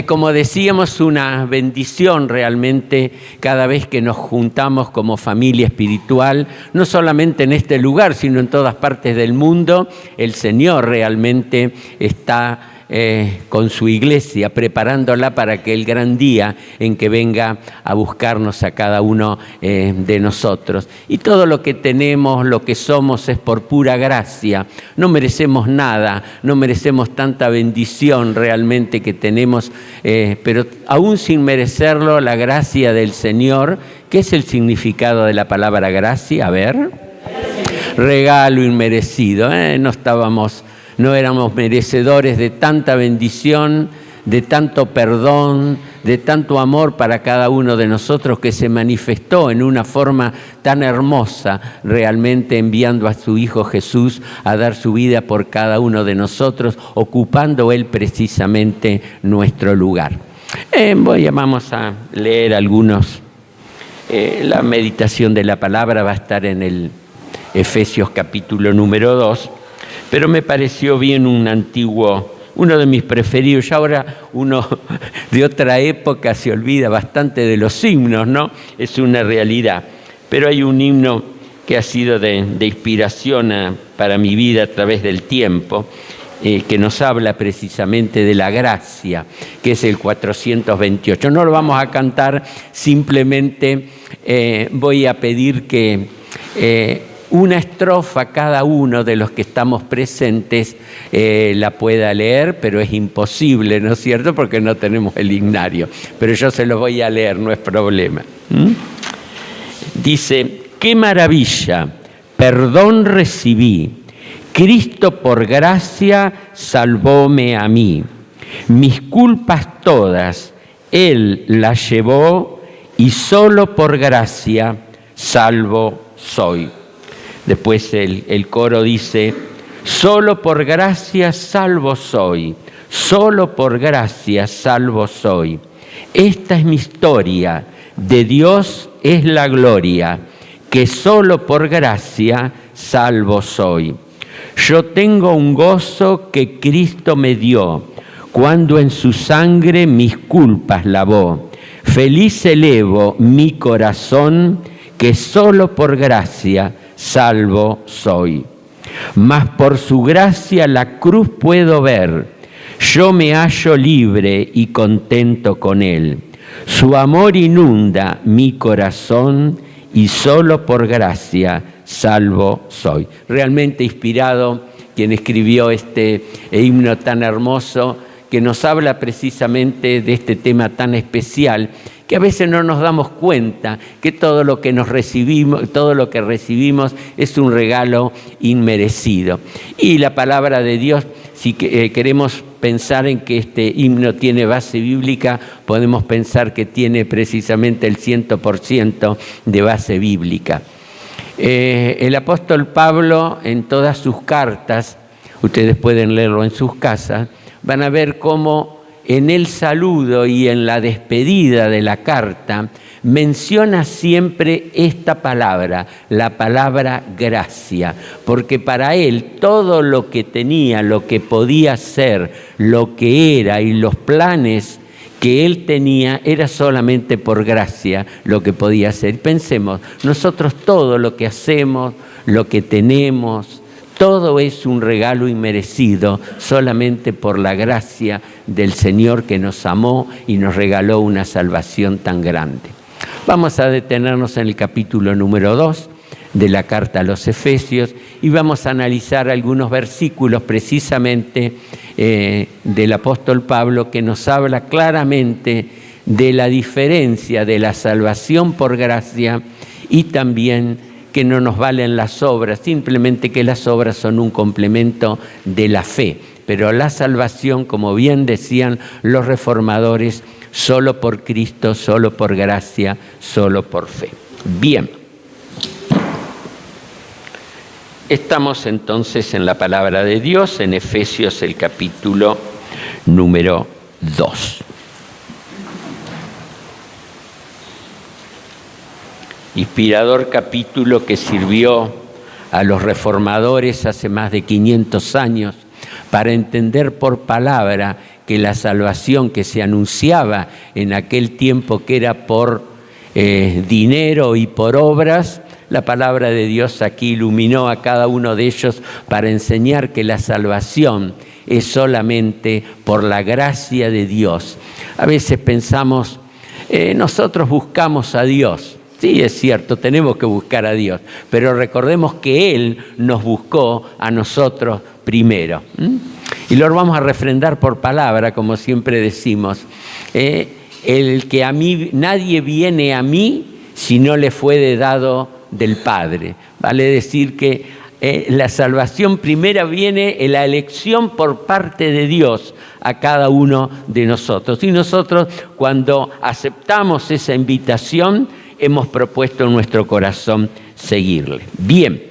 Como decíamos, una bendición realmente cada vez que nos juntamos como familia espiritual, no solamente en este lugar, sino en todas partes del mundo. El Señor realmente está con su iglesia, preparándola para aquel gran día en que venga a buscarnos a cada uno de nosotros. Y todo lo que tenemos, lo que somos, es por pura gracia. No merecemos nada, no merecemos tanta bendición realmente que tenemos, pero aún sin merecerlo, la gracia del Señor. ¿Qué es el significado de la palabra gracia? A ver. Regalo inmerecido, no éramos merecedores de tanta bendición, de tanto perdón, de tanto amor para cada uno de nosotros, que se manifestó en una forma tan hermosa, realmente enviando a su Hijo Jesús a dar su vida por cada uno de nosotros, ocupando Él precisamente nuestro lugar. Vamos a leer algunos. La meditación de la palabra va a estar en el Efesios capítulo número 2. Pero me pareció bien uno de mis preferidos. Ya ahora uno de otra época se olvida bastante de los himnos, ¿no? Es una realidad. Pero hay un himno que ha sido de inspiración para mi vida a través del tiempo, que nos habla precisamente de la gracia, que es el 428. No lo vamos a cantar, simplemente voy a pedir que una estrofa cada uno de los que estamos presentes la pueda leer, pero es imposible, ¿no es cierto?, porque no tenemos el himnario. Pero yo se los voy a leer, no es problema. Dice: ¡qué maravilla! Perdón recibí. Cristo por gracia salvóme a mí. Mis culpas todas Él las llevó y solo por gracia salvo soy. Después el coro dice: solo por gracia salvo soy, solo por gracia salvo soy. Esta es mi historia, de Dios es la gloria, que solo por gracia salvo soy. Yo tengo un gozo que Cristo me dio, cuando en su sangre mis culpas lavó. Feliz elevo mi corazón, que solo por gracia salvo soy. Mas por su gracia la cruz puedo ver, yo me hallo libre y contento con él. Su amor inunda mi corazón y solo por gracia salvo soy. Realmente inspirado quien escribió este himno tan hermoso, que nos habla precisamente de este tema tan especial, que a veces no nos damos cuenta que todo lo que recibimos es un regalo inmerecido. Y la palabra de Dios, si queremos pensar en que este himno tiene base bíblica, podemos pensar que tiene precisamente el 100% de base bíblica. El apóstol Pablo, en todas sus cartas, ustedes pueden leerlo en sus casas, van a ver cómo en el saludo y en la despedida de la carta menciona siempre esta palabra, la palabra gracia, porque para él todo lo que tenía, lo que podía ser, lo que era y los planes que él tenía era solamente por gracia lo que podía ser. Pensemos, nosotros todo lo que hacemos, lo que tenemos, todo es un regalo inmerecido solamente por la gracia del Señor, que nos amó y nos regaló una salvación tan grande. Vamos a detenernos en el capítulo número 2 de la carta a los Efesios y vamos a analizar algunos versículos precisamente del apóstol Pablo, que nos habla claramente de la diferencia de la salvación por gracia y también que no nos valen las obras, simplemente que las obras son un complemento de la fe. Pero la salvación, como bien decían los reformadores, solo por Cristo, solo por gracia, solo por fe. Bien. Estamos entonces en la palabra de Dios, en Efesios el capítulo número 2. Inspirador capítulo que sirvió a los reformadores hace más de 500 años para entender por palabra que la salvación que se anunciaba en aquel tiempo, que era por dinero y por obras, la palabra de Dios aquí iluminó a cada uno de ellos para enseñar que la salvación es solamente por la gracia de Dios. A veces pensamos, nosotros buscamos a Dios. Sí, es cierto, tenemos que buscar a Dios, pero recordemos que Él nos buscó a nosotros primero. Y lo vamos a refrendar por palabra, como siempre decimos. El que a mí, nadie viene a mí si no le fue dado del Padre. Vale decir que la salvación primera viene en la elección por parte de Dios a cada uno de nosotros. Y nosotros, cuando aceptamos esa invitación, hemos propuesto en nuestro corazón seguirle. Bien,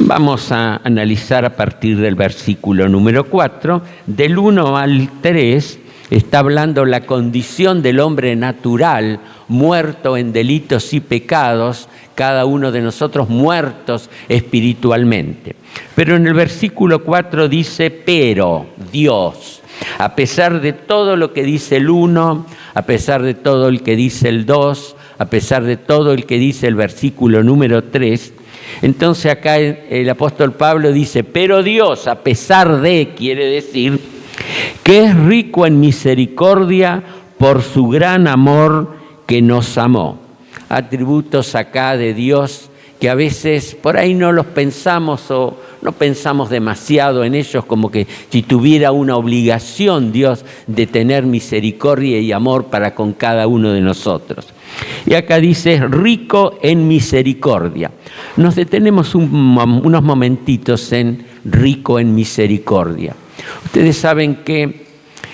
vamos a analizar a partir del versículo número 4, del 1 al 3, está hablando la condición del hombre natural, muerto en delitos y pecados, cada uno de nosotros muertos espiritualmente. Pero en el versículo 4 dice, pero Dios, a pesar de todo lo que dice el 1, a pesar de todo el que dice el 2, a pesar de todo el que dice el versículo número 3, entonces acá el apóstol Pablo dice, pero Dios, a pesar de, quiere decir, que es rico en misericordia por su gran amor que nos amó. Atributos acá de Dios que a veces por ahí no los pensamos o no pensamos demasiado en ellos, como que si tuviera una obligación Dios de tener misericordia y amor para con cada uno de nosotros. Y acá dice, rico en misericordia. Nos detenemos unos momentitos en rico en misericordia. Ustedes saben que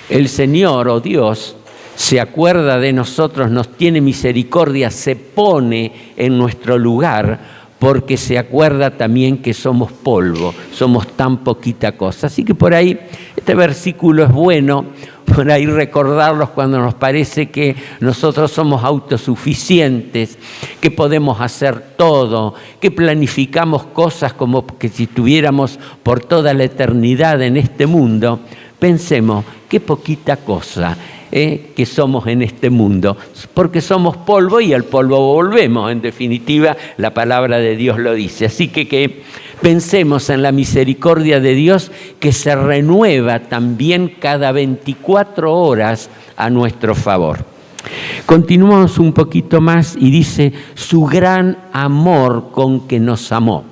el Señor o Dios se acuerda de nosotros, nos tiene misericordia, se pone en nuestro lugar porque se acuerda también que somos polvo, somos tan poquita cosa. Así que por ahí este versículo es bueno, por ahí recordarlos cuando nos parece que nosotros somos autosuficientes, que podemos hacer todo, que planificamos cosas como que si estuviéramos por toda la eternidad en este mundo. Pensemos, qué poquita cosa que somos en este mundo, porque somos polvo y al polvo volvemos, en definitiva la palabra de Dios lo dice. Así que pensemos en la misericordia de Dios que se renueva también cada 24 horas a nuestro favor. Continuamos un poquito más y dice, su gran amor con que nos amó.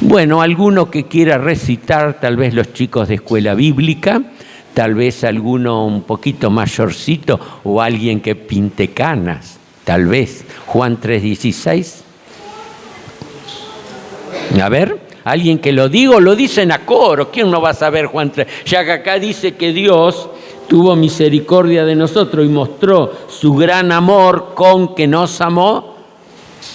Bueno, alguno que quiera recitar, tal vez los chicos de escuela bíblica, tal vez alguno un poquito mayorcito o alguien que pinte canas, tal vez. Juan 3:16. A ver, alguien que lo diga, lo dicen a coro. ¿Quién no va a saber Juan 3? Ya que acá dice que Dios tuvo misericordia de nosotros y mostró su gran amor con que nos amó.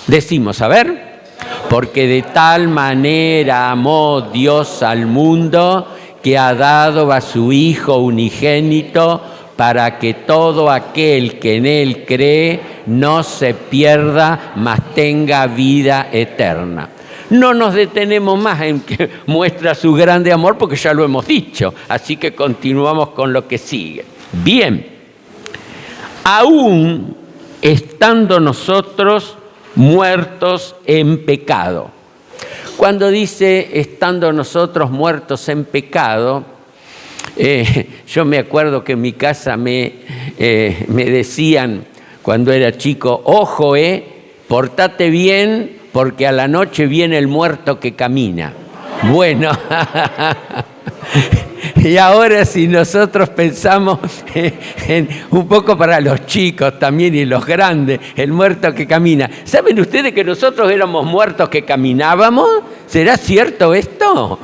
Decimos, a ver, porque de tal manera amó Dios al mundo que ha dado a su Hijo unigénito para que todo aquel que en Él cree no se pierda, mas tenga vida eterna. No nos detenemos más en que muestra su grande amor porque ya lo hemos dicho, así que continuamos con lo que sigue. Bien, aún estando nosotros muertos en pecado. Cuando dice estando nosotros muertos en pecado, yo me acuerdo que en mi casa me decían cuando era chico, ojo, portate bien porque a la noche viene el muerto que camina. Bueno, y ahora si nosotros pensamos en un poco para los chicos también y los grandes, el muerto que camina. ¿Saben ustedes que nosotros éramos muertos que caminábamos? ¿Será cierto esto?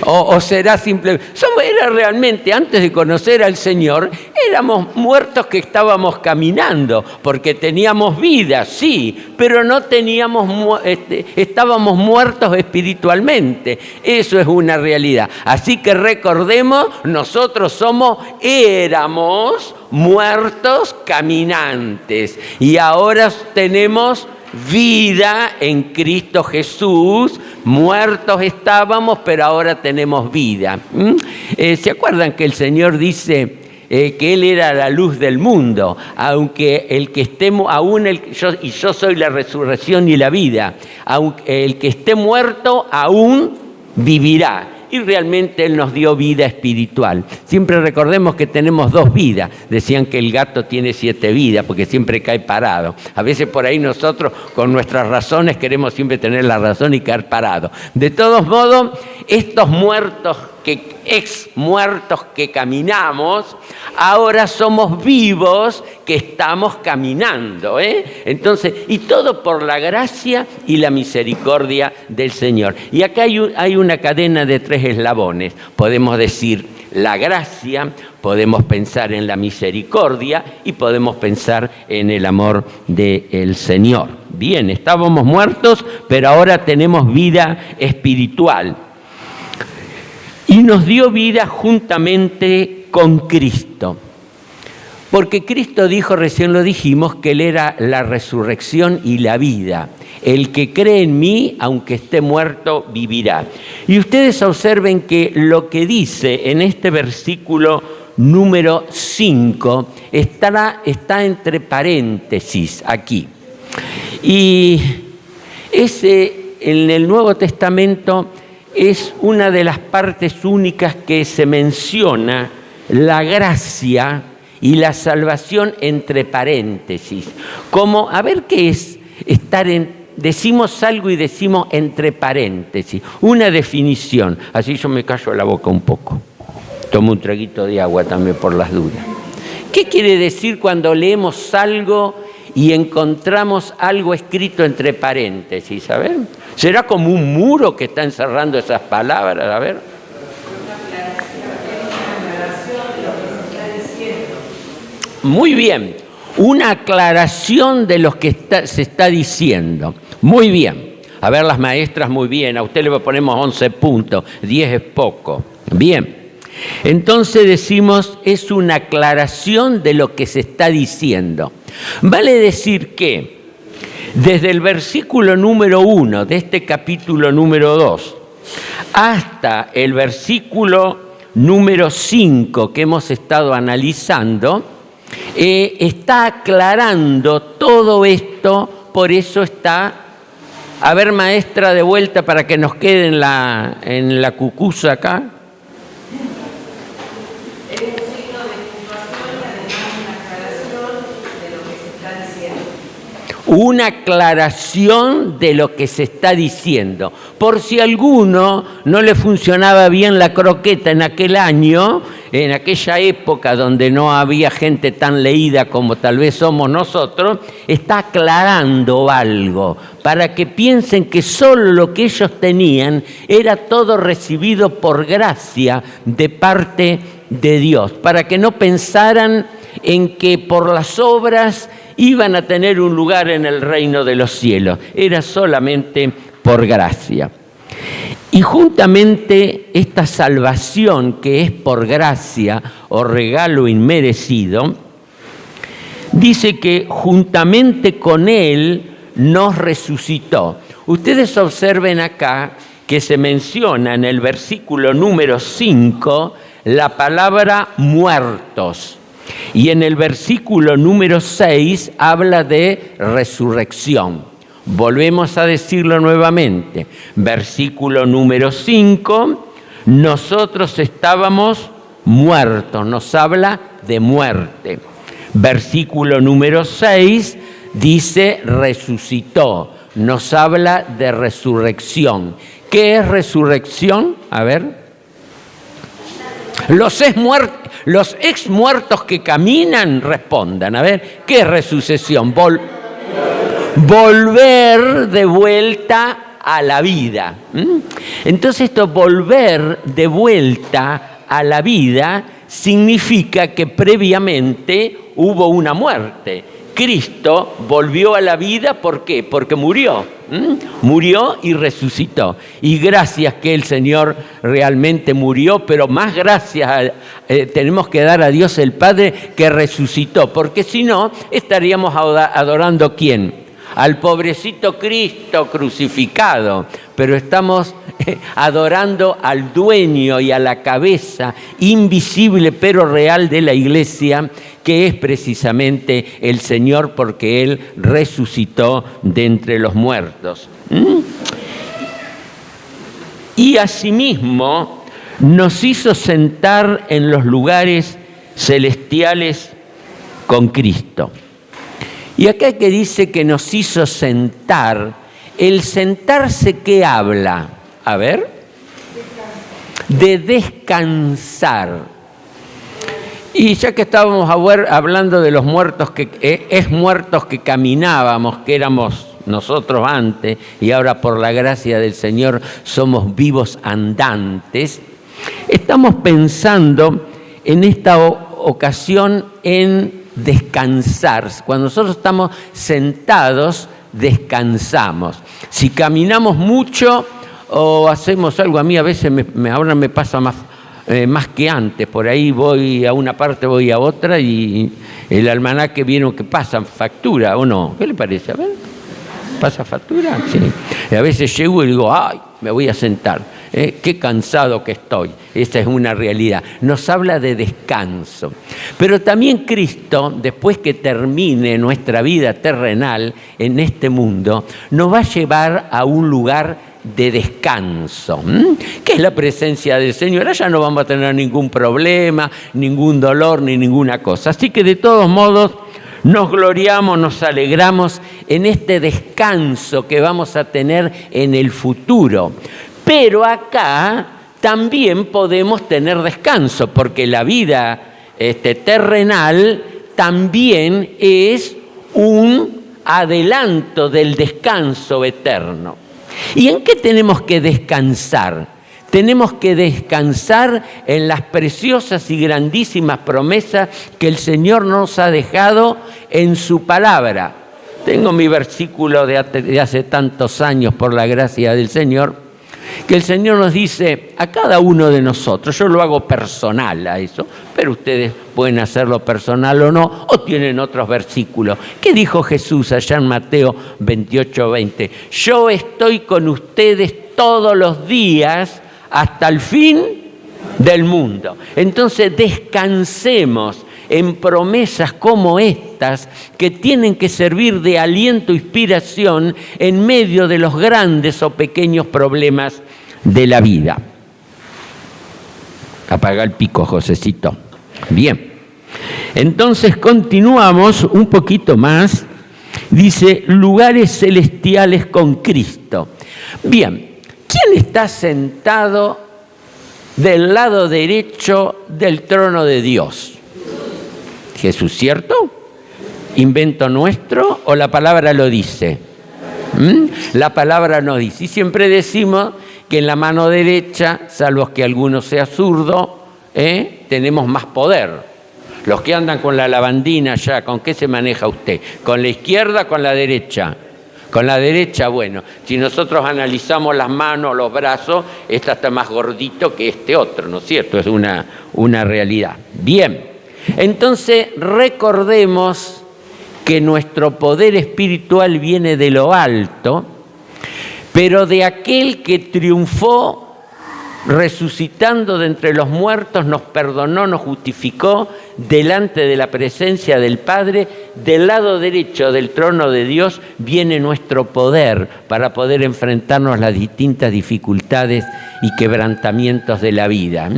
¿O será simplemente? Era realmente, antes de conocer al Señor, éramos muertos que estábamos caminando, porque teníamos vida, sí, pero no teníamos, estábamos muertos espiritualmente. Eso es una realidad. Así que recordemos, nosotros éramos muertos caminantes y ahora tenemos vida en Cristo Jesús, muertos estábamos, pero ahora tenemos vida. ¿Se acuerdan que el Señor dice que Él era la luz del mundo? Aunque el que estemos, yo soy la resurrección y la vida, aunque el que esté muerto aún vivirá. Y realmente Él nos dio vida espiritual. Siempre recordemos que tenemos 2 vidas. Decían que el gato tiene 7 vidas porque siempre cae parado. A veces por ahí nosotros con nuestras razones queremos siempre tener la razón y caer parado. De todos modos, estos muertos, ex muertos que caminamos, ahora somos vivos que estamos caminando, Entonces, y todo por la gracia y la misericordia del Señor. Y acá hay una cadena de 3 eslabones. Podemos decir la gracia, podemos pensar en la misericordia y podemos pensar en el amor del Señor. Bien, estábamos muertos, pero ahora tenemos vida espiritual. Y nos dio vida juntamente con Cristo. Porque Cristo dijo, recién lo dijimos, que Él era la resurrección y la vida. El que cree en mí, aunque esté muerto, vivirá. Y ustedes observen que lo que dice en este versículo número 5 está entre paréntesis aquí. Y en el Nuevo Testamento es una de las partes únicas que se menciona la gracia y la salvación entre paréntesis. Como, a ver qué es estar decimos algo y decimos entre paréntesis. Una definición. Así yo me callo la boca un poco. Tomo un traguito de agua también por las dudas. ¿Qué quiere decir cuando leemos algo y encontramos algo escrito entre paréntesis? A ver, ¿será como un muro que está encerrando esas palabras? A ver. Muy bien, una aclaración de lo que se está diciendo. Muy bien. A ver, las maestras, muy bien. A usted le ponemos 11 puntos, 10 es poco. Bien. Entonces decimos, es una aclaración de lo que se está diciendo. Vale decir que desde el versículo número 1 de este capítulo número 2 hasta el versículo número 5 que hemos estado analizando, está aclarando todo esto, por eso está. A ver, maestra, de vuelta para que nos quede en la cucusa acá. Una aclaración de lo que se está diciendo. Por si a alguno no le funcionaba bien la croqueta en aquel año, en aquella época donde no había gente tan leída como tal vez somos nosotros, está aclarando algo para que piensen que solo lo que ellos tenían era todo recibido por gracia de parte de Dios, para que no pensaran en que por las obras iban a tener un lugar en el reino de los cielos. Era solamente por gracia. Y juntamente esta salvación que es por gracia o regalo inmerecido, dice que juntamente con Él nos resucitó. Ustedes observen acá que se menciona en el versículo número 5 la palabra muertos. Y en el versículo número 6 habla de resurrección. Volvemos a decirlo nuevamente. Versículo número 5, nosotros estábamos muertos, nos habla de muerte. Versículo número 6 dice resucitó, nos habla de resurrección. ¿Qué es resurrección? A ver. Los ex muertos que caminan, respondan. A ver, ¿qué es resucesión? Volver de vuelta a la vida. Entonces esto, volver de vuelta a la vida, significa que previamente hubo una muerte. Cristo volvió a la vida, ¿por qué? Porque murió. Murió y resucitó. Y gracias que el Señor realmente murió, pero más gracias tenemos que dar a Dios el Padre que resucitó, porque si no estaríamos adorando ¿quién? al pobrecito Cristo crucificado, pero estamos adorando al dueño y a la cabeza invisible pero real de la Iglesia, que es precisamente el Señor, porque Él resucitó de entre los muertos. Y asimismo nos hizo sentar en los lugares celestiales con Cristo. Y acá que dice que nos hizo sentar, el sentarse, ¿qué habla? A ver, de descansar. Y ya que estábamos hablando de los muertos, muertos que caminábamos, que éramos nosotros antes, y ahora por la gracia del Señor somos vivos andantes, estamos pensando en esta ocasión en descansar. Cuando nosotros estamos sentados, descansamos. Si caminamos mucho o hacemos algo, a mí a veces ahora me pasa más que antes. Por ahí voy a una parte, voy a otra, y el almanaque viene que pasa factura, ¿o no? ¿Qué le parece? A ver, ¿pasa factura? Sí. Y a veces llego y digo, ay, me voy a sentar. Qué cansado que estoy. Esa es una realidad. Nos habla de descanso. Pero también Cristo, después que termine nuestra vida terrenal en este mundo, nos va a llevar a un lugar de descanso, que es la presencia del Señor. Allá no vamos a tener ningún problema, ningún dolor, ni ninguna cosa. Así que de todos modos nos gloriamos, nos alegramos en este descanso que vamos a tener en el futuro. Pero acá también podemos tener descanso, porque la vida terrenal también es un adelanto del descanso eterno. ¿Y en qué tenemos que descansar? Tenemos que descansar en las preciosas y grandísimas promesas que el Señor nos ha dejado en su palabra. Tengo mi versículo de hace tantos años, por la gracia del Señor, que el Señor nos dice a cada uno de nosotros. Yo lo hago personal a eso, pero ustedes pueden hacerlo personal o no, o tienen otros versículos. ¿Qué dijo Jesús allá en Mateo 28:20? Yo estoy con ustedes todos los días hasta el fin del mundo. Entonces descansemos en promesas como estas, que tienen que servir de aliento e inspiración en medio de los grandes o pequeños problemas de la vida. Apaga el pico, Josecito. Bien, entonces continuamos un poquito más. Dice, lugares celestiales con Cristo. Bien, ¿quién está sentado del lado derecho del trono de Dios? Jesús, ¿cierto? ¿Invento nuestro o la palabra lo dice? La palabra nos dice. Y siempre decimos que en la mano derecha, salvo que alguno sea zurdo, tenemos más poder. Los que andan con la lavandina ya, ¿con qué se maneja usted? ¿Con la izquierda o con la derecha? Con la derecha, bueno, si nosotros analizamos las manos, los brazos, esta está más gordito que este otro, ¿no es cierto? Es una realidad. Bien. Entonces recordemos que nuestro poder espiritual viene de lo alto, pero de aquel que triunfó resucitando de entre los muertos, nos perdonó, nos justificó delante de la presencia del Padre. Del lado derecho del trono de Dios viene nuestro poder para poder enfrentarnos a las distintas dificultades y quebrantamientos de la vida.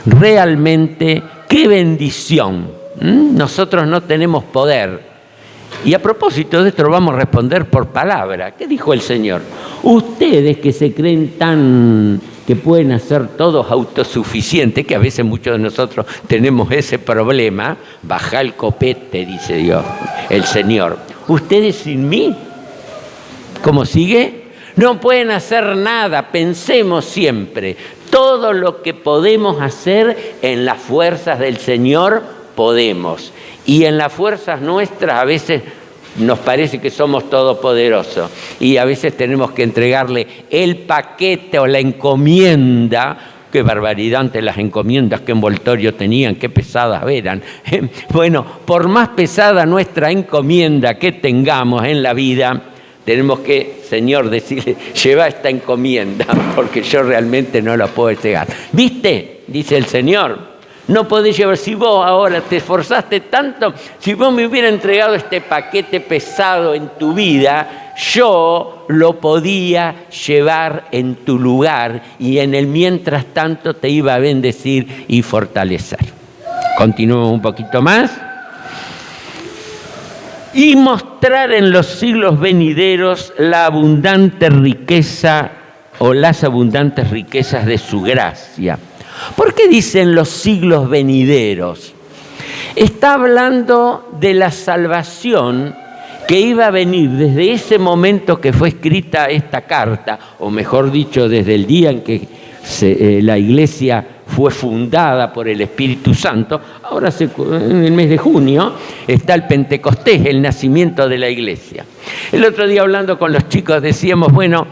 Realmente, ¡qué bendición! Nosotros no tenemos poder. Y a propósito de esto vamos a responder por palabra. ¿Qué dijo el Señor? Ustedes que se creen que pueden hacer todos autosuficientes, que a veces muchos de nosotros tenemos ese problema, baja el copete, dice Dios, el Señor. Ustedes sin mí, ¿cómo sigue? No pueden hacer nada. Pensemos siempre, todo lo que podemos hacer en las fuerzas del Señor, podemos. Y en las fuerzas nuestras a veces nos parece que somos todopoderosos. Y a veces tenemos que entregarle el paquete o la encomienda qué barbaridad ante las encomiendas, qué envoltorio tenían, qué pesadas eran. Bueno, por más pesada nuestra encomienda que tengamos en la vida, tenemos que, Señor, decirle, lleva esta encomienda, porque yo realmente no la puedo llevar. ¿Viste? Dice el Señor. No podés llevar, si vos ahora te esforzaste tanto, si vos me hubieras entregado este paquete pesado en tu vida, yo lo podía llevar en tu lugar y en el mientras tanto te iba a bendecir y fortalecer. Continuamos un poquito más. Y mostrar en los siglos venideros la abundante riqueza o las abundantes riquezas de su gracia. ¿Por qué dicen los siglos venideros? Está hablando de la salvación que iba a venir desde ese momento que fue escrita esta carta, o mejor dicho, desde el día en que la iglesia fue fundada por el Espíritu Santo. Ahora en el mes de junio está el Pentecostés, el nacimiento de la iglesia. El otro día hablando con los chicos decíamos, bueno,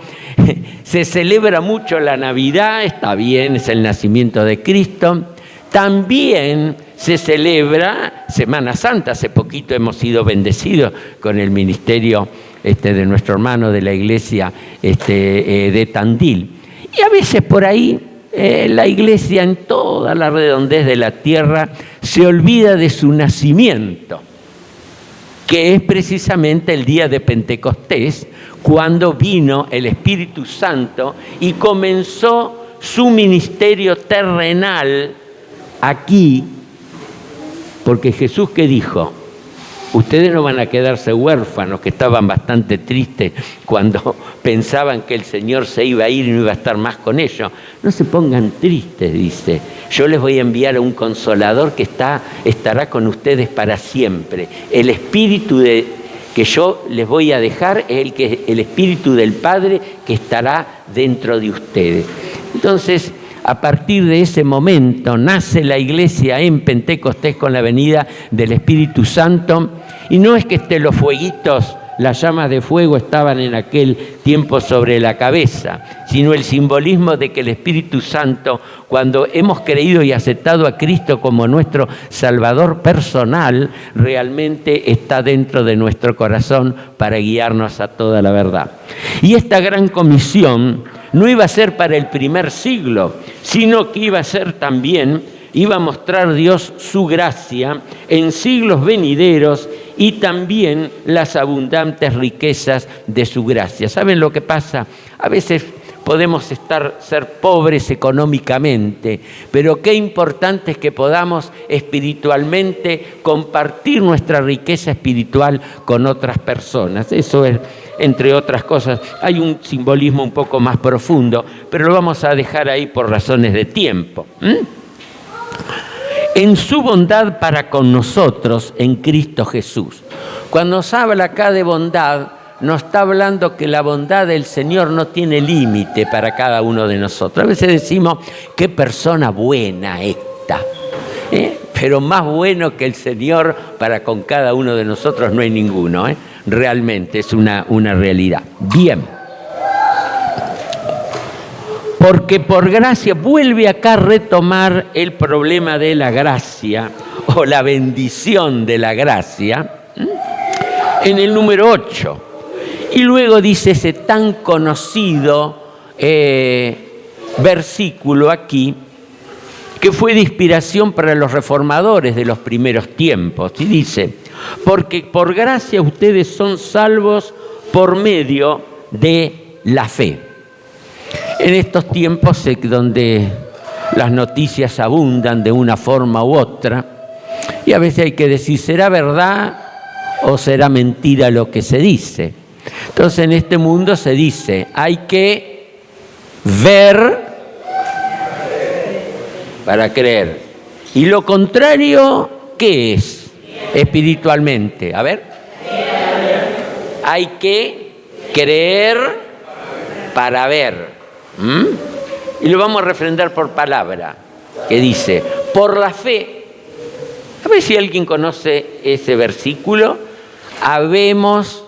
se celebra mucho la Navidad, está bien, es el nacimiento de Cristo. También se celebra Semana Santa. Hace poquito hemos sido bendecidos con el ministerio de nuestro hermano de la iglesia de Tandil. Y a veces por ahí la iglesia en toda la redondez de la tierra se olvida de su nacimiento, que es precisamente el día de Pentecostés, cuando vino el Espíritu Santo y comenzó su ministerio terrenal aquí, porque Jesús, ¿qué dijo? Ustedes no van a quedarse huérfanos, que estaban bastante tristes cuando pensaban que el Señor se iba a ir y no iba a estar más con ellos. No se pongan tristes, dice. Yo les voy a enviar a un consolador que estará con ustedes para siempre. El Espíritu que yo les voy a dejar es el Espíritu del Padre que estará dentro de ustedes. Entonces, a partir de ese momento nace la iglesia en Pentecostés con la venida del Espíritu Santo. Y no es que los fueguitos, las llamas de fuego estaban en aquel tiempo sobre la cabeza, sino el simbolismo de que el Espíritu Santo, cuando hemos creído y aceptado a Cristo como nuestro Salvador personal, realmente está dentro de nuestro corazón para guiarnos a toda la verdad. Y esta gran comisión no iba a ser para el primer siglo, sino que iba a ser también, iba a mostrar Dios su gracia en siglos venideros y también las abundantes riquezas de su gracia. ¿Saben lo que pasa? A veces podemos ser pobres económicamente, pero qué importante es que podamos espiritualmente compartir nuestra riqueza espiritual con otras personas. Eso es, entre otras cosas, hay un simbolismo un poco más profundo, pero lo vamos a dejar ahí por razones de tiempo. En su bondad para con nosotros en Cristo Jesús. Cuando nos habla acá de bondad, nos está hablando que la bondad del Señor no tiene límite para cada uno de nosotros. A veces decimos, qué persona buena esta, pero más bueno que el Señor para con cada uno de nosotros no hay ninguno, realmente es una realidad. Bien. Porque por gracia, vuelve acá a retomar el problema de la gracia o la bendición de la gracia en el número 8. Y luego dice ese tan conocido versículo aquí, que fue de inspiración para los reformadores de los primeros tiempos. Y dice, porque por gracia ustedes son salvos por medio de la fe. En estos tiempos donde las noticias abundan de una forma u otra, y a veces hay que decir, ¿será verdad o será mentira lo que se dice? Entonces en este mundo se dice, hay que ver para creer. Y lo contrario, ¿qué es? Espiritualmente. A ver. Hay que creer para ver. Y lo vamos a refrendar por palabra, que dice, por la fe. A ver si alguien conoce ese versículo. Habemos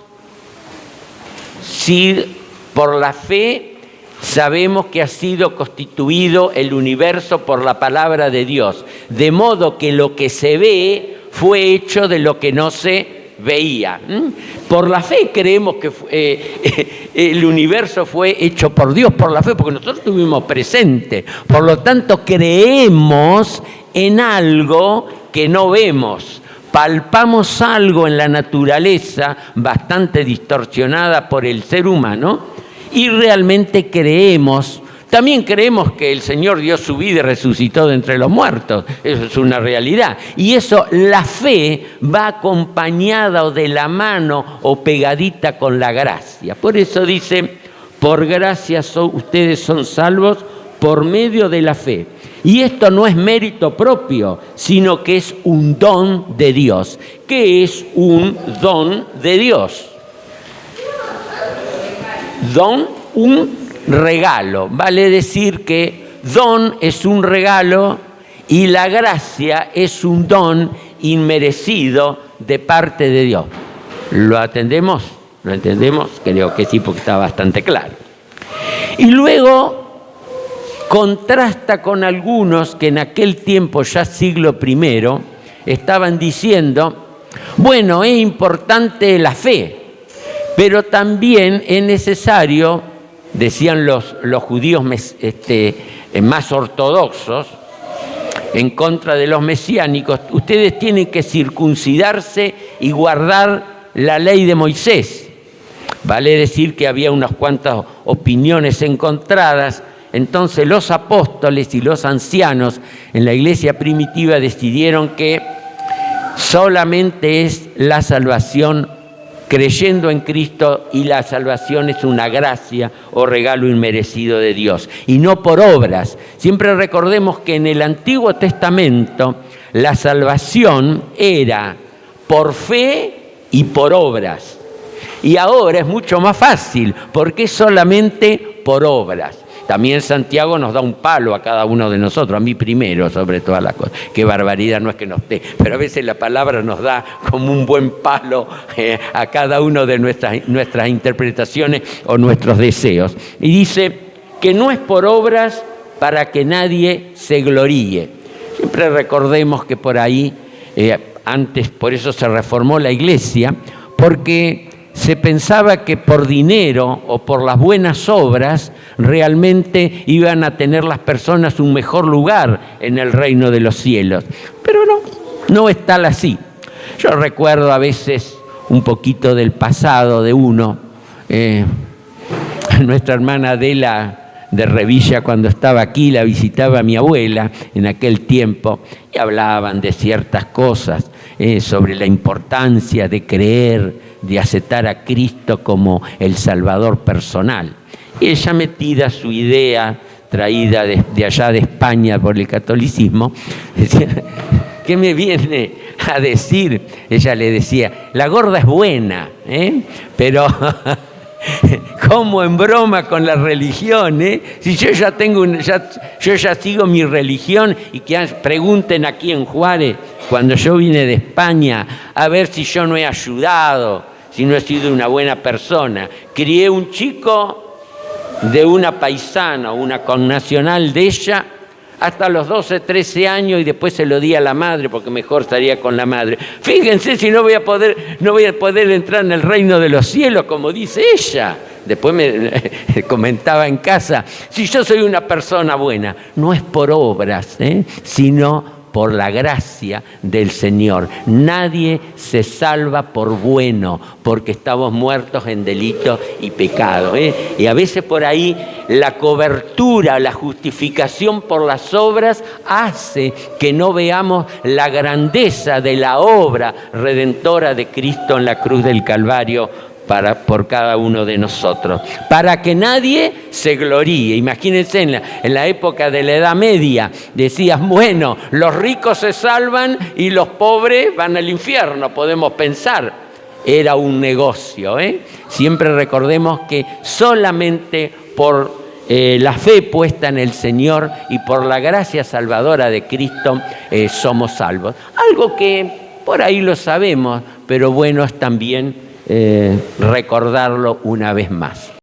si por la fe Sabemos que ha sido constituido el universo por la palabra de Dios, de modo que lo que se ve fue hecho de lo que no se veía. Por la fe creemos que el universo fue hecho por Dios, por la fe, porque nosotros estuvimos presentes. Por lo tanto, creemos en algo que no vemos. Palpamos algo en la naturaleza bastante distorsionada por el ser humano y realmente creemos. También creemos que el Señor dio su vida y resucitó de entre los muertos. Eso es una realidad. Y eso, la fe va acompañada o de la mano o pegadita con la gracia. Por eso dice, por gracia ustedes son salvos por medio de la fe. Y esto no es mérito propio, sino que es un don de Dios. ¿Qué es un don de Dios? Don, un regalo. Vale decir que don es un regalo y la gracia es un don inmerecido de parte de Dios. ¿Lo atendemos? ¿Lo entendemos? Creo que sí, porque está bastante claro. Y luego contrasta con algunos que en aquel tiempo, ya siglo I, estaban diciendo, bueno, es importante la fe, pero también es necesario, decían los judíos más ortodoxos, en contra de los mesiánicos, ustedes tienen que circuncidarse y guardar la ley de Moisés. Vale decir que había unas cuantas opiniones encontradas. Entonces los apóstoles y los ancianos en la iglesia primitiva decidieron que solamente es la salvación creyendo en Cristo, y la salvación es una gracia o regalo inmerecido de Dios y no por obras. Siempre recordemos que en el Antiguo Testamento la salvación era por fe y por obras, y ahora es mucho más fácil porque es solamente por obras. También Santiago nos da un palo a cada uno de nosotros, a mí primero sobre todas las cosas. Qué barbaridad, no es que nos dé, pero a veces la palabra nos da como un buen palo a cada uno de nuestras interpretaciones o nuestros deseos. Y dice que no es por obras para que nadie se gloríe. Siempre recordemos que por ahí, antes, por eso se reformó la iglesia, porque se pensaba que por dinero o por las buenas obras realmente iban a tener las personas un mejor lugar en el reino de los cielos. Pero no es tal así. Yo recuerdo a veces un poquito del pasado de uno. Nuestra hermana Adela de Revilla, cuando estaba aquí, la visitaba a mi abuela en aquel tiempo y hablaban de ciertas cosas sobre la importancia de creer, de aceptar a Cristo como el Salvador personal. Y ella, metida su idea traída de allá de España por el catolicismo, decía, ¿qué me viene a decir? Ella le decía, la gorda es buena, pero como en broma con la religión, si yo ya tengo yo ya sigo mi religión, y que pregunten aquí en Juárez, cuando yo vine de España, a ver si yo no he ayudado, si no he sido una buena persona. Crié un chico de una paisana, una connacional de ella, hasta los 12, 13 años, y después se lo di a la madre, porque mejor estaría con la madre. Fíjense si no voy a poder entrar en el reino de los cielos, como dice ella. Después me comentaba en casa, si yo soy una persona buena, no es por obras, sino por la gracia del Señor. Nadie se salva por bueno, porque estamos muertos en delito y pecado. Y a veces por ahí la cobertura, la justificación por las obras hace que no veamos la grandeza de la obra redentora de Cristo en la cruz del Calvario por cada uno de nosotros, para que nadie se gloríe. Imagínense en la época de la Edad Media, decías, bueno, los ricos se salvan y los pobres van al infierno, podemos pensar. Era un negocio, Siempre recordemos que solamente por la fe puesta en el Señor y por la gracia salvadora de Cristo somos salvos. Algo que por ahí lo sabemos, pero bueno es también recordarlo una vez más.